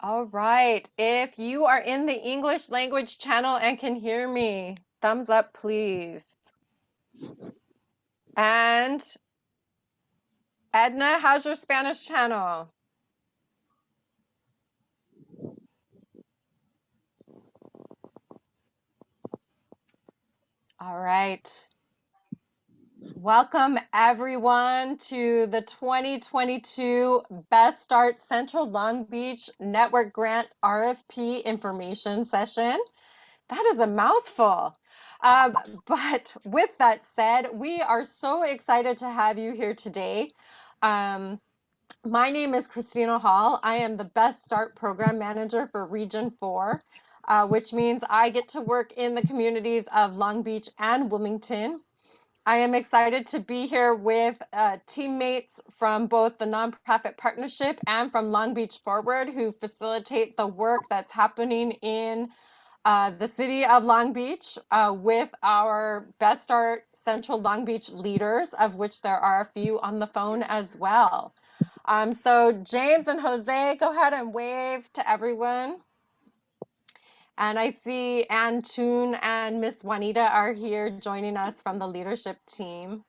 All right. If you are in the English language channel and can hear me, thumbs up, please. And Edna, how's your Spanish channel? All right. Welcome everyone to the 2022 Best Start Central Long Beach Network Grant RFP information session. That is a mouthful. But with that said, we are so excited to have you here today. My name is Christina Hall. I am the Best Start Program Manager for Region 4, which means I get to work in the communities of Long Beach and Wilmington. I am excited to be here with teammates from both the nonprofit partnership and from Long Beach Forward who facilitate the work that's happening in the city of Long Beach with our Best Start Central Long Beach leaders, of which there are a few on the phone as well. So James and Jose, go ahead and wave to everyone. And I see Ann Toon and Miss Juanita are here joining us from the leadership team.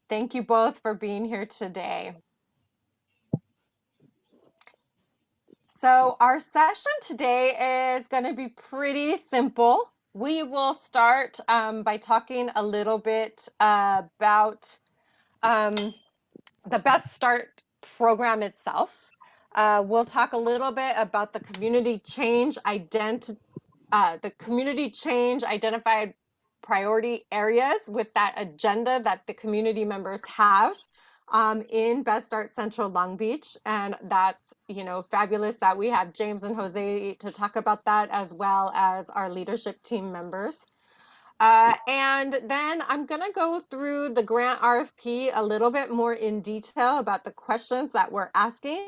Thank you both for being here today. So our session today is going to be pretty simple. We will start by talking a little bit about the Best Start program itself. We'll talk a little bit about the community change identified priority areas with that agenda that the community members have in Best Start Central Long Beach. And that's, fabulous that we have James and Jose to talk about that, as well as our leadership team members. And then I'm going to go through the grant RFP a little bit more in detail about the questions that we're asking.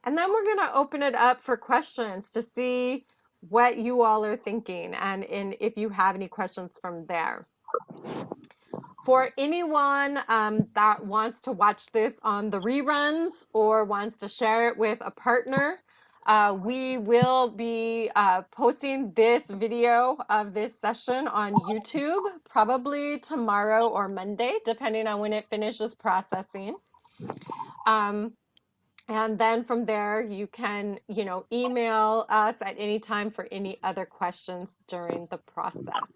And then we're going to open it up for questions to see what you all are thinking and if you have any questions from there. For anyone that wants to watch this on the reruns or wants to share it with a partner, we will be posting this video of this session on YouTube, probably tomorrow or Monday, depending on when it finishes processing. And then from there, you can, email us at any time for any other questions during the process.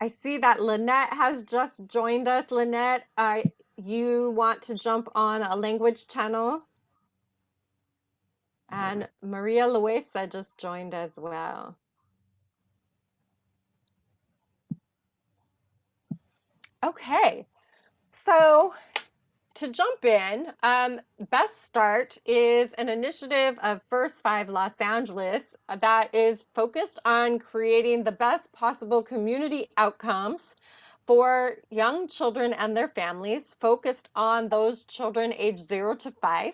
I see that Lynette has just joined us. Lynette, you want to jump on a language channel? And Maria Luisa just joined as well. Okay, so to jump in, Best Start is an initiative of First Five Los Angeles that is focused on creating the best possible community outcomes for young children and their families, focused on those children aged 0 to 5.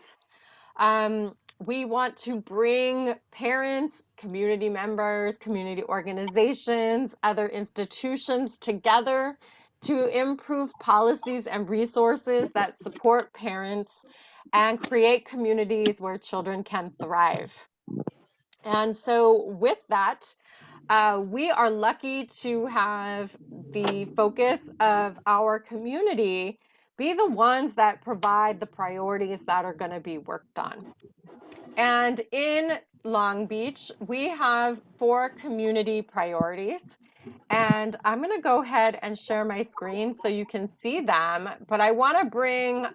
We want to bring parents, community members, community organizations, other institutions together to improve policies and resources that support parents and create communities where children can thrive. And so with that, we are lucky to have the focus of our community be the ones that provide the priorities that are going to be worked on. And in Long Beach, we have 4 community priorities. And I'm going to go ahead and share my screen so you can see them. But I want to bring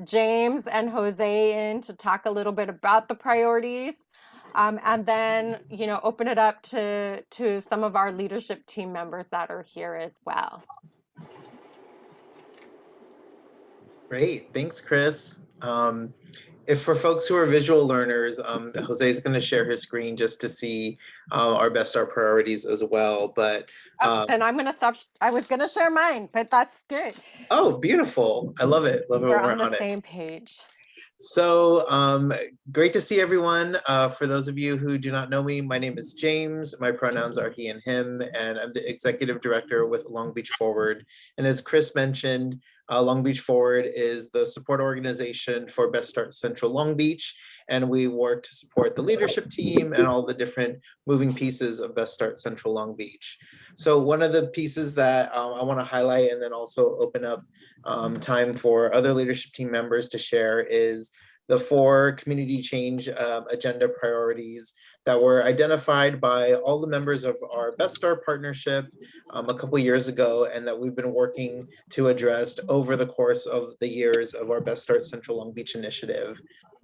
James and Jose in to talk a little bit about the priorities. And then, open it up to some of our leadership team members that are here as well. Great, thanks, Chris. If for folks who are visual learners, Jose is going to share his screen just to see our Best Start priorities as well. But then I'm going to stop. I was going to share mine, but that's good. Oh, beautiful! I love it. Love it. We're on the same page. So great to see everyone. For those of you who do not know me, my name is James. My pronouns are he and him, and I'm the executive director with Long Beach Forward. And as Chris mentioned, Long Beach Forward is the support organization for Best Start Central Long Beach, and we work to support the leadership team and all the different moving pieces of Best Start Central Long Beach. So one of the pieces that I want to highlight and then also open up time for other leadership team members to share is the 4 community change agenda priorities that were identified by all the members of our Best Start partnership a couple years ago, and that we've been working to address over the course of the years of our Best Start Central Long Beach initiative.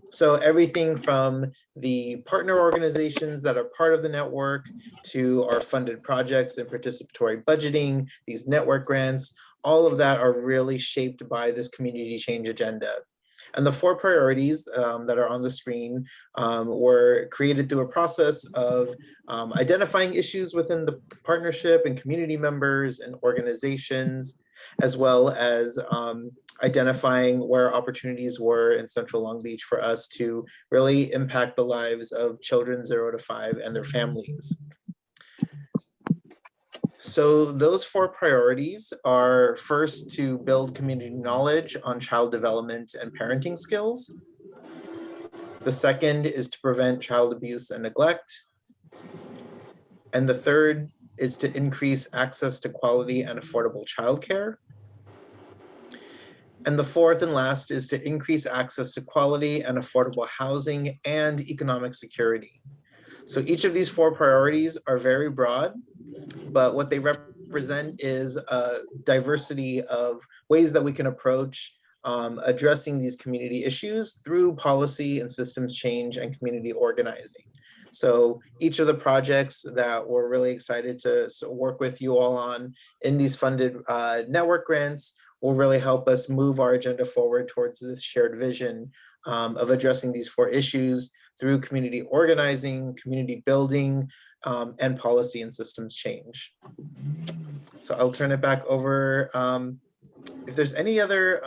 So everything from the partner organizations that are part of the network to our funded projects and participatory budgeting, these network grants, all of that are really shaped by this community change agenda. And the 4 priorities that are on the screen were created through a process of identifying issues within the partnership and community members and organizations, as well as identifying where opportunities were in Central Long Beach for us to really impact the lives of children 0 to 5 and their families. So those 4 priorities are first to build community knowledge on child development and parenting skills. The second is to prevent child abuse and neglect. And the third is to increase access to quality and affordable childcare. And the fourth and last is to increase access to quality and affordable housing and economic security. So each of these 4 priorities are very broad, but what they represent is a diversity of ways that we can approach addressing these community issues through policy and systems change and community organizing. So each of the projects that we're really excited to work with you all on in these funded network grants will really help us move our agenda forward towards this shared vision of addressing these 4 issues through community organizing, community building, and policy and systems change. So I'll turn it back over. If there's any other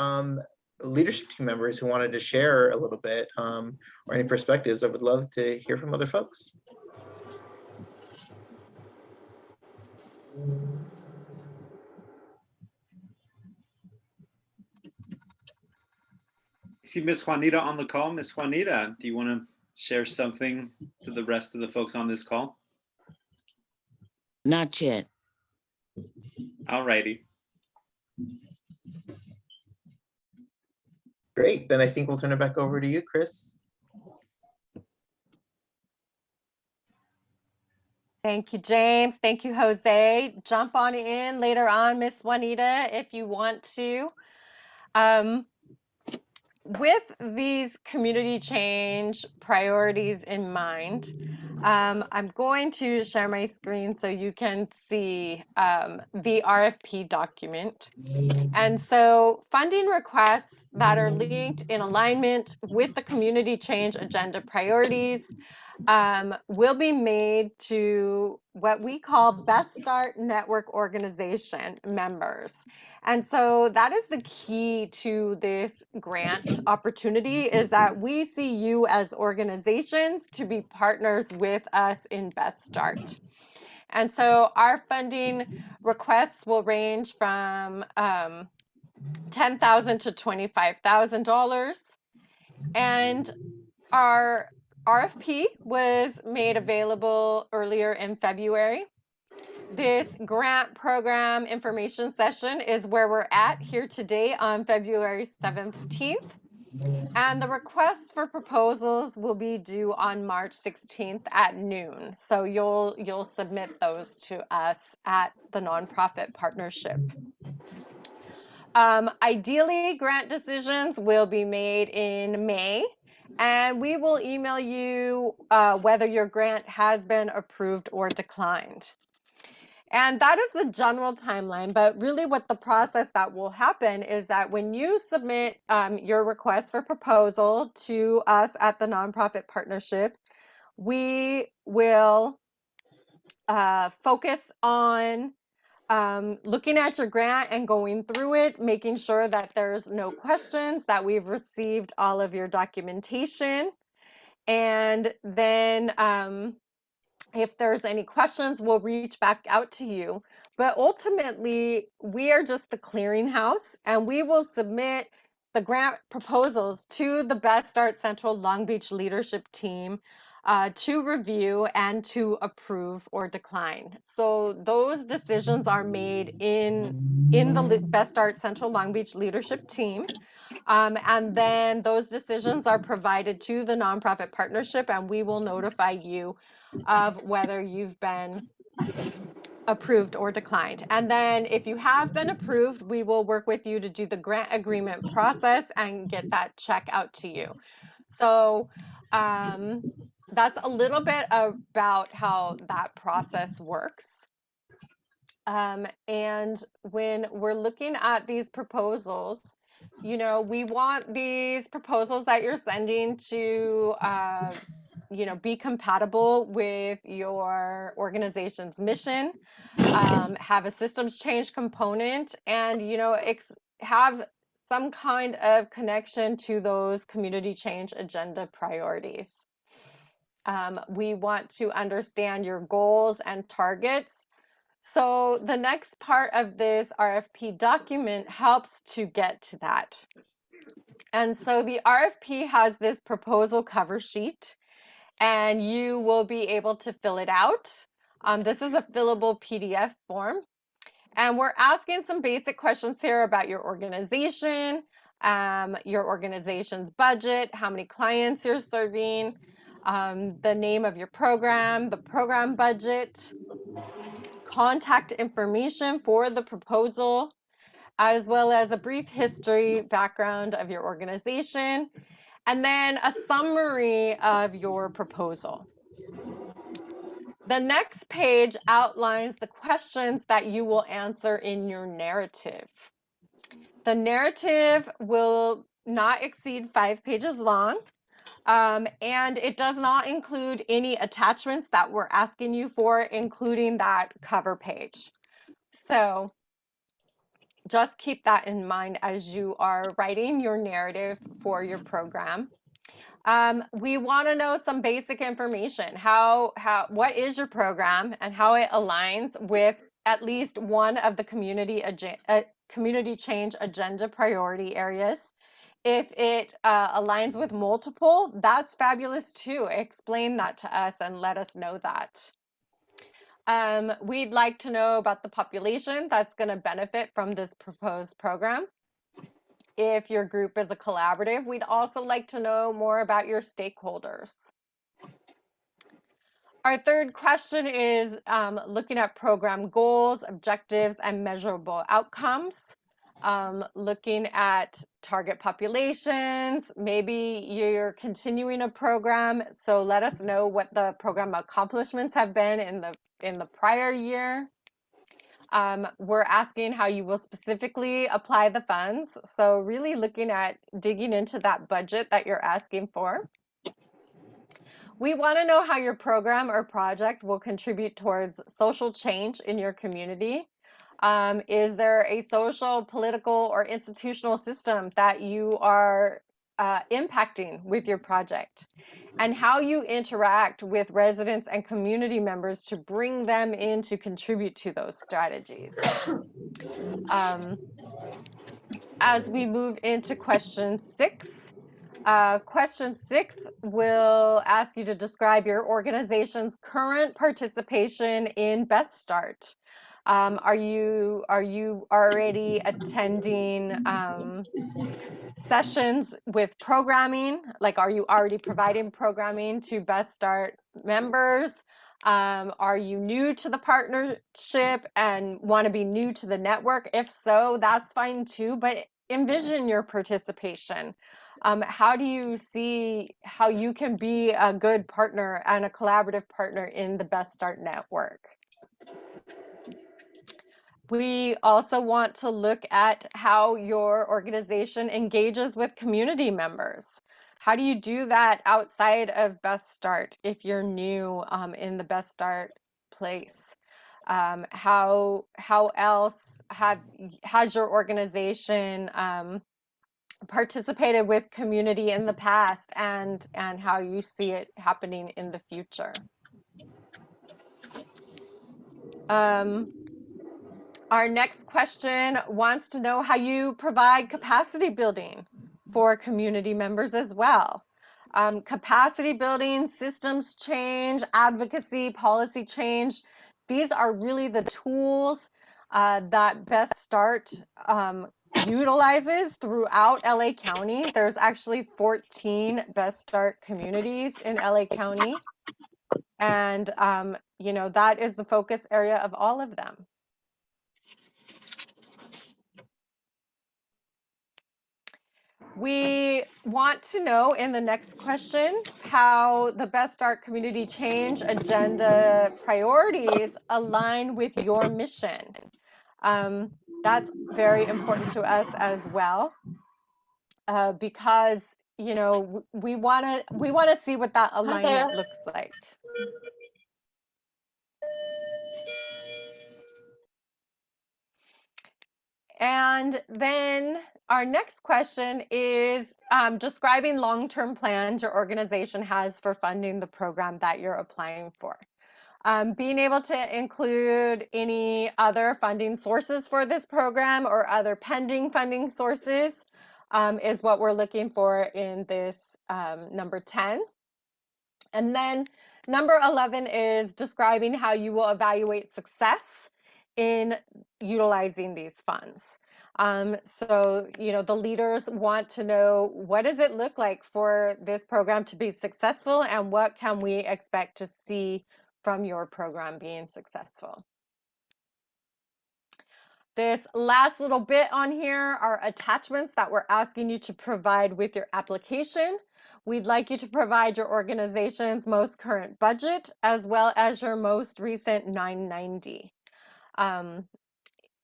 leadership team members who wanted to share a little bit or any perspectives, I would love to hear from other folks. I see Miss Juanita on the call. Miss Juanita, do you want to share something to the rest of the folks on this call? Not yet. All righty. Great, then I think we'll turn it back over to you, Chris. Thank you, James. Thank you, Jose. Jump on in later on, Miss Juanita, if you want to. With these community change priorities in mind, I'm going to share my screen so you can see the RFP document. And so funding requests that are linked in alignment with the community change agenda priorities will be made to what we call Best Start Network Organization members. And so that is the key to this grant opportunity, is that we see you as organizations to be partners with us in Best Start. And so our funding requests will range from $10,000 to $25,000. And our RFP was made available earlier in February. This grant program information session is where we're at here today on February 17th. And the requests for proposals will be due on March 16th at noon. So you'll submit those to us at the nonprofit partnership. Ideally, grant decisions will be made in May, and we will email you whether your grant has been approved or declined. And that is the general timeline, but really what the process that will happen is that when you submit your request for proposal to us at the nonprofit partnership, we will focus on looking at your grant and going through it, making sure that there's no questions, that we've received all of your documentation. And then If there's any questions, we'll reach back out to you. But ultimately, we are just the clearinghouse, and we will submit the grant proposals to the Best Start Central Long Beach leadership team to review and to approve or decline. So those decisions are made in the Best Start Central Long Beach leadership team. And then those decisions are provided to the nonprofit partnership, and we will notify you of whether you've been approved or declined. And then if you have been approved, we will work with you to do the grant agreement process and get that check out to you. So that's a little bit about how that process works. And when we're looking at these proposals, you know, we want these proposals that you're sending to, you know, be compatible with your organization's mission, have a systems change component, and, you know, have some kind of connection to those community change agenda priorities. We want to understand your goals and targets. So the next part of this RFP document helps to get to that. And so the RFP has this proposal cover sheet, and you will be able to fill it out. This is a fillable PDF form. And we're asking some basic questions here about your organization's budget, how many clients you're serving, the name of your program, the program budget, contact information for the proposal, as well as a brief history background of your organization, and then a summary of your proposal. The next page outlines the questions that you will answer in your narrative. The narrative will not exceed 5 pages long, and it does not include any attachments that we're asking you for, including that cover page. So just keep that in mind as you are writing your narrative for your program. We want to know some basic information. What is your program and how it aligns with at least one of the community change agenda priority areas. If it aligns with multiple, that's fabulous too. Explain that to us and let us know that. We'd like to know about the population that's going to benefit from this proposed program. If your group is a collaborative, we'd also like to know more about your stakeholders. Our third question is looking at program goals, objectives, and measurable outcomes. Looking at target populations, maybe you're continuing a program, so let us know what the program accomplishments have been in the prior year. We're asking how you will specifically apply the funds. So really looking at digging into that budget that you're asking for. We want to know how your program or project will contribute towards social change in your community. Is there a social, political, or institutional system that you are impacting with your project? And how you interact with residents and community members to bring them in to contribute to those strategies. As we move into question 6, question 6 will ask you to describe your organization's current participation in Best Start. Are you already attending sessions with programming? Like, are you already providing programming to Best Start members? Are you new to the partnership and want to be new to the network? If so, that's fine too, but envision your participation. How do you see how you can be a good partner and a collaborative partner in the Best Start network? We also want to look at how your organization engages with community members. How do you do that outside of Best Start if you're new in the Best Start place? How else has your organization participated with community in the past, and how you see it happening in the future? Our next question wants to know how you provide capacity building for community members as well. Capacity building, systems change, advocacy, policy change. These are really the tools that Best Start utilizes throughout LA County. There's actually 14 Best Start communities in LA County. And, you know, that is the focus area of all of them. We want to know in the next question how the Best Start community change agenda priorities align with your mission. That's very important to us as well, because you know we want to see what that alignment looks like. And then our next question is describing long-term plans your organization has for funding the program that you're applying for. Being able to include any other funding sources for this program or other pending funding sources is what we're looking for in this number 10. And then number 11 is describing how you will evaluate success in utilizing these funds. So, you know, the leaders want to know, what does it look like for this program to be successful, and what can we expect to see from your program being successful? This last little bit on here are attachments that we're asking you to provide with your application. We'd like you to provide your organization's most current budget as well as your most recent 990.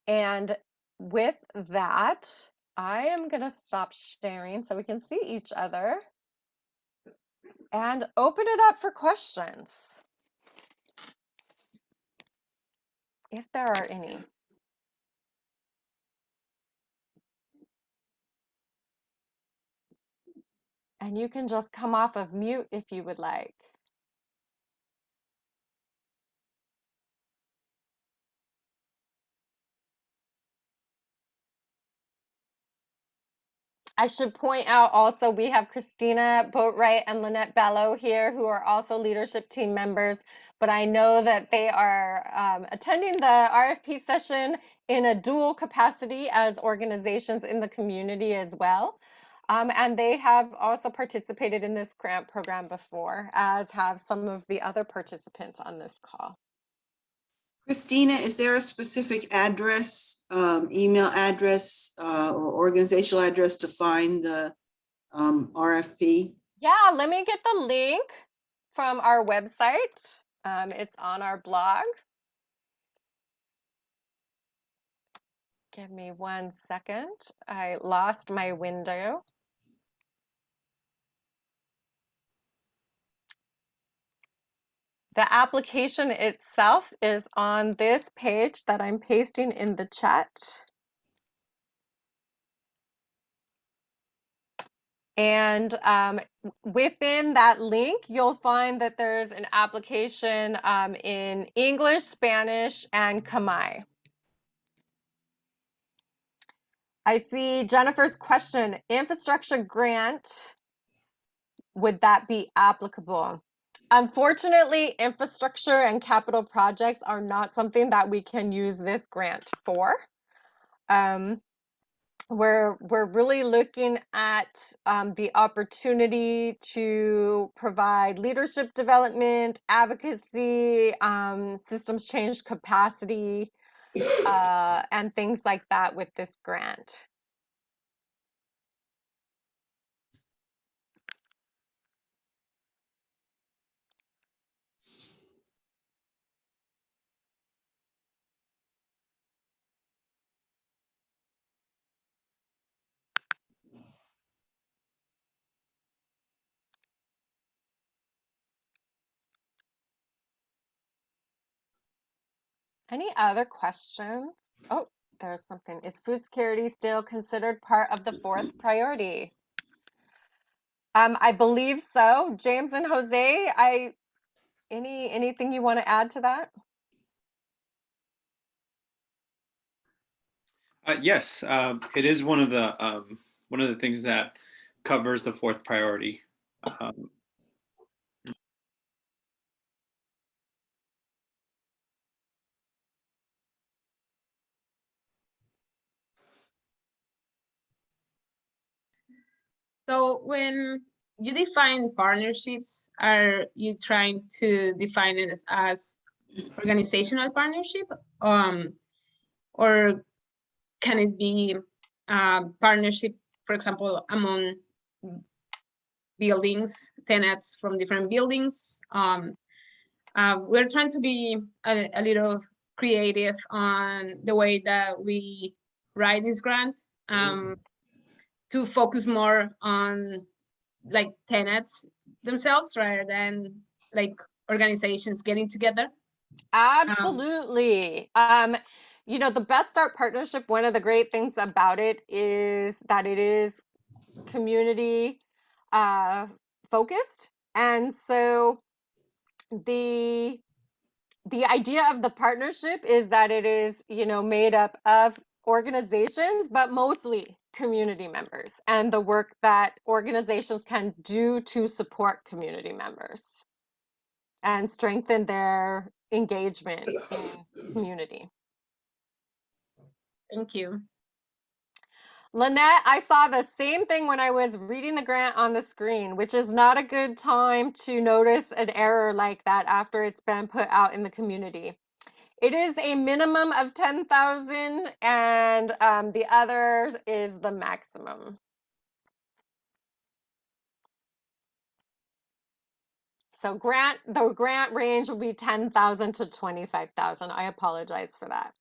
And with that, I am going to stop sharing so we can see each other and open it up for questions, if there are any. And you can just come off of mute if you would like. I should point out also we have Christina Boatwright and Lynette Bello here, who are also leadership team members, but I know that they are attending the RFP session in a dual capacity as organizations in the community as well. And they have also participated in this grant program before, as have some of the other participants on this call. Christina, is there a specific address, email address, or organizational address to find the RFP? Yeah, let me get the link from our website. It's on our blog. Give me 1 second. I lost my window. The application itself is on this page that I'm pasting in the chat. And within that link, you'll find that there's an application in English, Spanish, and Khmer. I see Jennifer's question, infrastructure grant, would that be applicable? Unfortunately, infrastructure and capital projects are not something that we can use this grant for. We're really looking at the opportunity to provide leadership development, advocacy, systems change capacity, and things like that with this grant. Any other questions? Oh, there's something. Is food security still considered part of the 4th priority? I believe so. James and Jose, anything you want to add to that? Yes, it is one of the things that covers the fourth priority. Um, So when you define partnerships, are you trying to define it as organizational partnership, or can it be partnership, for example, among buildings, tenants from different buildings? We're trying to be a little creative on the way that we write this grant, to focus more on like tenants themselves rather than like organizations getting together. Absolutely. You know, the Best Start Partnership, one of the great things about it is that it is community focused. And so the idea of the partnership is that it is, you know, made up of organizations, but mostly community members, and the work that organizations can do to support community members and strengthen their engagement in community. Thank you. Lynette, I saw the same thing when I was reading the grant on the screen, which is not a good time to notice an error like that after it's been put out in the community. It is a minimum of 10,000 and the other is the maximum. So the grant range will be 10,000 to 25,000. I apologize for that.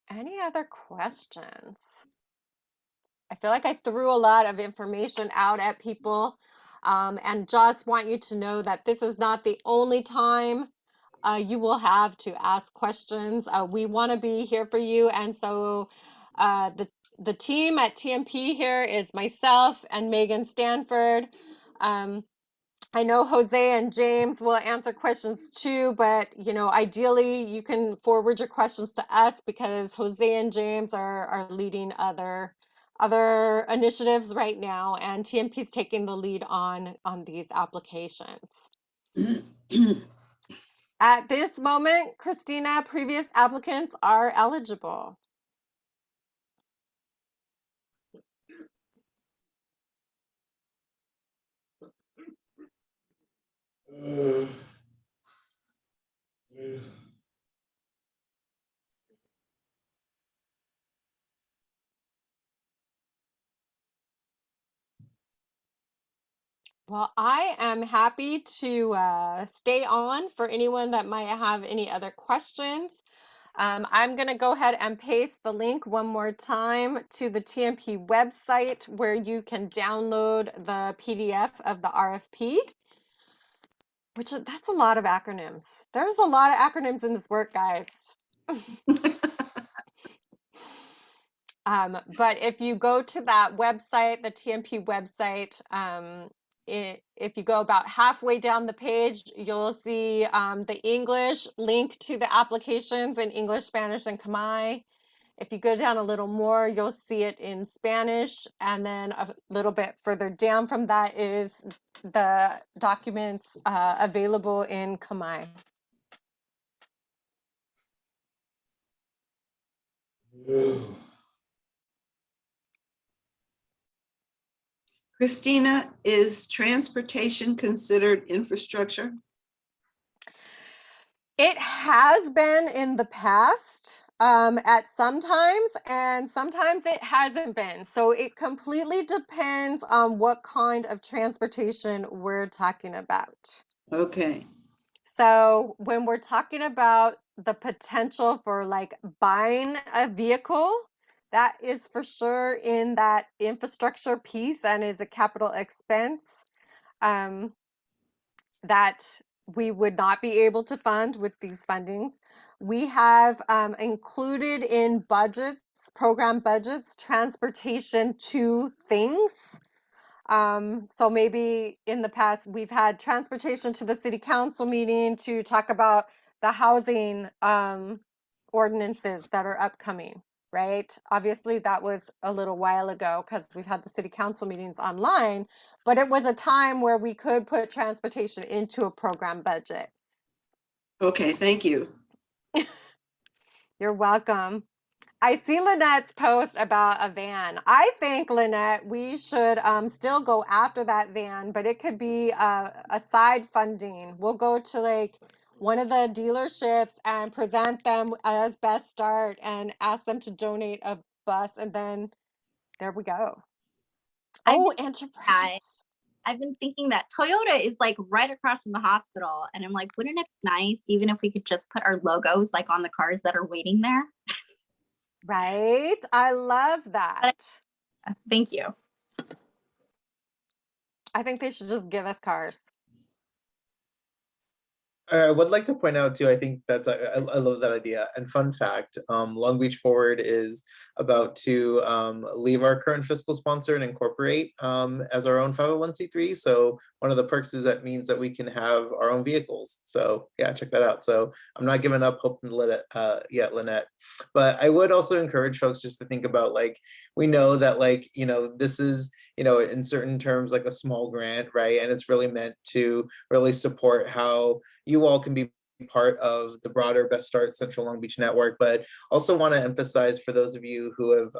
Any other questions? I feel like I threw a lot of information out at people, and just want you to know that this is not the only time you will have to ask questions. We want to be here for you, and so the team at TMP here is myself and Megan Stanford. I know Jose and James will answer questions too, but you know, ideally you can forward your questions to us because Jose and James are leading other initiatives right now, and TMP is taking the lead on these applications. At this moment, Christina, previous applicants are eligible. Well, I am happy to stay on for anyone that might have any other questions. I'm going to go ahead and paste the link one more time to the TMP website where you can download the PDF of the RFP, which that's a lot of acronyms. There's a lot of acronyms in this work, guys. But if you go to that website, the TMP website, if you go about halfway down the page, you'll see the English link to the applications in English, Spanish, and Khmer. If you go down a little more, you'll see it in Spanish. And then a little bit further down from that is the documents available in Khmer. Christina, is transportation considered infrastructure? It has been in the past at some times, and sometimes it hasn't been. So it completely depends on what kind of transportation we're talking about. Okay. So when we're talking about the potential for like buying a vehicle, that is for sure in that infrastructure piece and is a capital expense. That we would not be able to fund with these fundings. We have included in budgets, program budgets, transportation to things. So maybe in the past, we've had transportation to the city council meeting to talk about the housing ordinances that are upcoming, right? Obviously, that was a little while ago because we've had the city council meetings online, but it was a time where we could put transportation into a program budget. Okay, thank you. You're welcome. I see Lynette's post about a van. I think, Lynette, we should still go after that van, but it could be a side funding. We'll go to like one of the dealerships and present them as Best Start and ask them to donate a bus, and then there we go. I've Oh, been- Enterprise. I've been thinking that Toyota is like right across from the hospital. And I'm like, wouldn't it be nice even if we could just put our logos like on the cars that are waiting there? Right? I love that. Thank you. I think they should just give us cars. I would like to point out too, I think that's, I love that idea. And fun fact, Long Beach Forward is about to leave our current fiscal sponsor and incorporate as our own 501c3. So one of the perks is that means that we can have our own vehicles. So yeah, check that out. So I'm not giving up hope yet, Lynette. But I would also encourage folks just to think about, like, we know that, like, you know, this is, you know, in certain terms, like a small grant, right? And it's really meant to really support how you all can be part of the broader Best Start Central Long Beach network, but also want to emphasize for those of you who have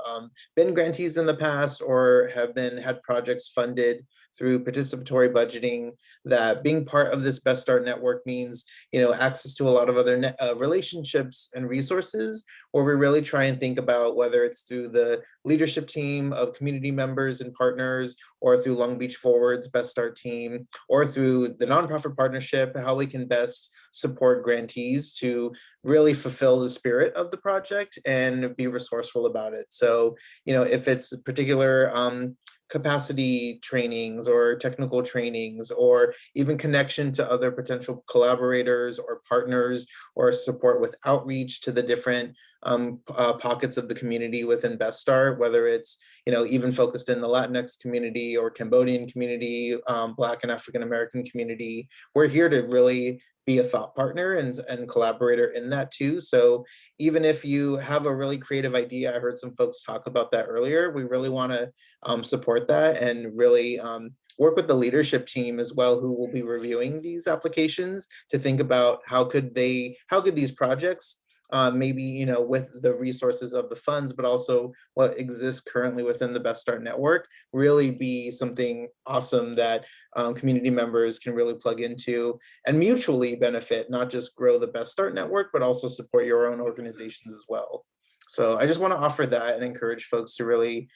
been grantees in the past or have had projects funded through participatory budgeting, that being part of this Best Start network means, you know, access to a lot of other relationships and resources, where we really try and think about whether it's through the leadership team of community members and partners, or through Long Beach Forward's Best Start team, or through the nonprofit partnership, how we can best support grantees to really fulfill the spirit of the project and be resourceful about it. So, you know, if it's particular capacity trainings or technical trainings, or even connection to other potential collaborators or partners, or support with outreach to the different pockets of the community within Best Start, whether it's, you know, even focused in the Latinx community or Cambodian community, Black and African American community. We're here to really be a thought partner and collaborator in that too. So even if you have a really creative idea, I heard some folks talk about that earlier, we really want to support that and really work with the leadership team as well, who will be reviewing these applications, to think about how could these projects, maybe, you know, with the resources of the funds, but also what exists currently within the Best Start network, really be something awesome that community members can really plug into and mutually benefit, not just grow the Best Start network, but also support your own organizations as well. So I just want to offer that and encourage folks to really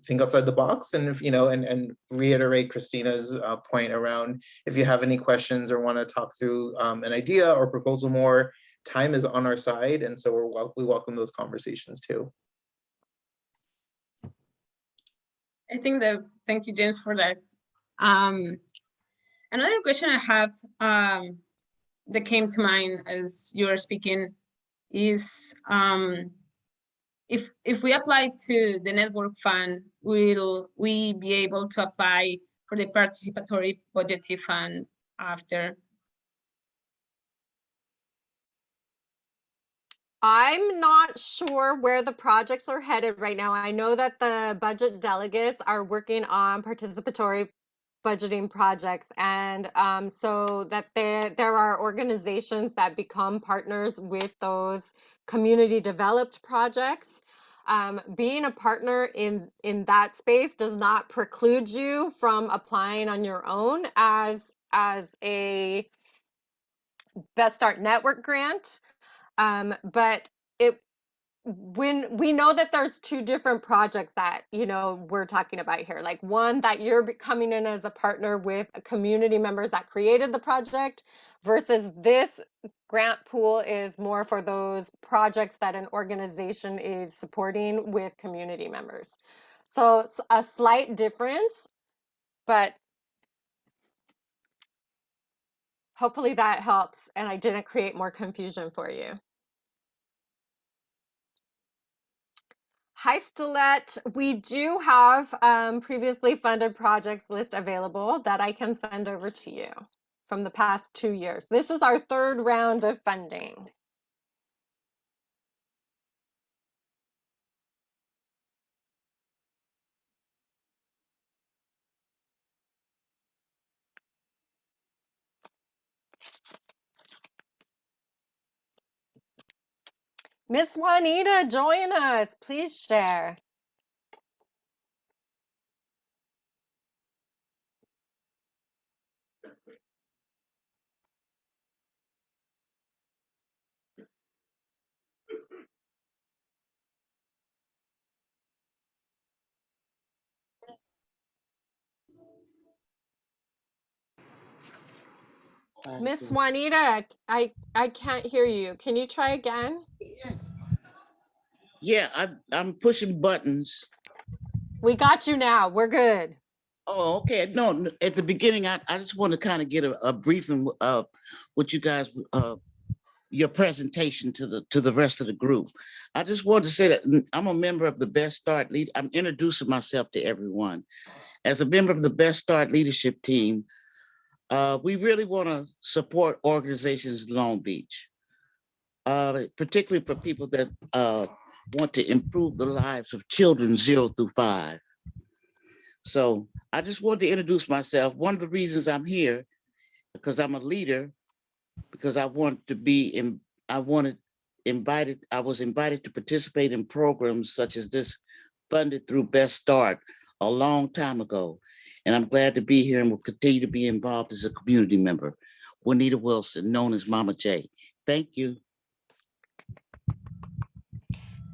think outside the box, and, you know, and reiterate Christina's point around, if you have any questions or want to talk through an idea or proposal more, time is on our side, and so we welcome those conversations too. I think that, thank you, James, for that. Another question I have that came to mind as you were speaking is, if we apply to the network fund, will we be able to apply for the participatory budgeting fund after? I'm not sure where the projects are headed right now. I know that the budget delegates are working on participatory budgeting projects, and so that there are organizations that become partners with those community developed projects. Being a partner in that space does not preclude you from applying on your own as a Best Start Network grant. But when we know that there's two different projects that, you know, we're talking about here, like one that you're coming in as a partner with community members that created the project, versus this grant pool is more for those projects that an organization is supporting with community members. So it's a slight difference, but Hopefully that helps and I didn't create more confusion for you. Hi, Stilette. We do have previously funded projects list available that I can send over to you from the past 2 years. This is our 3rd round of funding. Miss Juanita, join us. Please share. Miss Juanita, I can't hear you. Can you try again? Yeah, I'm pushing buttons. We got you now. We're good. Oh, okay. No, at the beginning, I just want to kind of get a briefing of what you guys, your presentation to the rest of the group. I just wanted to say that I'm a member of the Best Start Lead. I'm introducing myself to everyone. As a member of the Best Start leadership team, we really want to support organizations in Long Beach, particularly for people that want to improve the lives of children 0 through 5. So I just wanted to introduce myself. One of the reasons I'm here, because I'm a leader, because I want to be in, I was invited to participate in programs such as this funded through Best Start a long time ago. And I'm glad to be here and will continue to be involved as a community member. Juanita Wilson, known as Mama J. Thank you.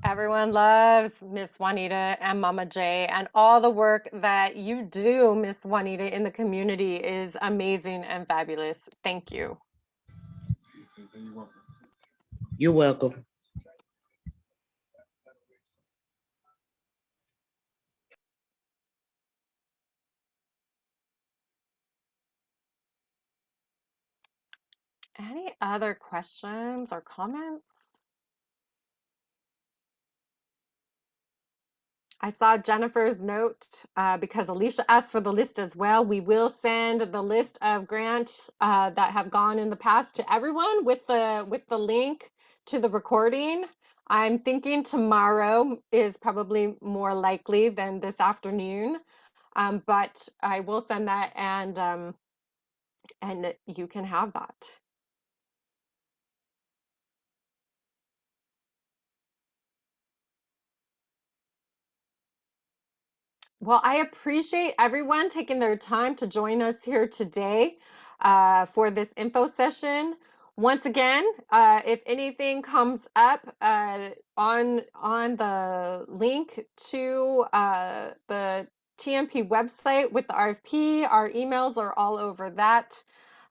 Everyone loves Miss Juanita and Mama J, and all the work that you do, Miss Juanita, in the community is amazing and fabulous. Thank you. You're welcome. Any other questions or comments? I saw Jennifer's note because Alicia asked for the list as well. We will send the list of grants that have gone in the past to everyone with the link to the recording. I'm thinking tomorrow is probably more likely than this afternoon, but I will send that and you can have that. Well, I appreciate everyone taking their time to join us here today for this info session. Once again, if anything comes up on the link to the TMP website with the RFP, our emails are all over that.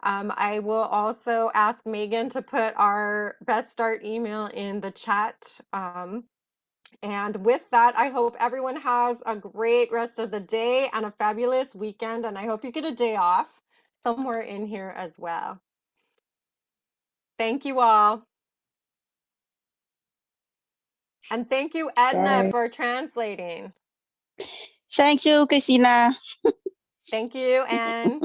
I will also ask Megan to put our Best Start email in the chat. And with that, I hope everyone has a great rest of the day and a fabulous weekend. And I hope you get a day off somewhere in here as well. Thank you all. And thank you, Edna, for translating. Thank you, Christina. Thank you, Anne.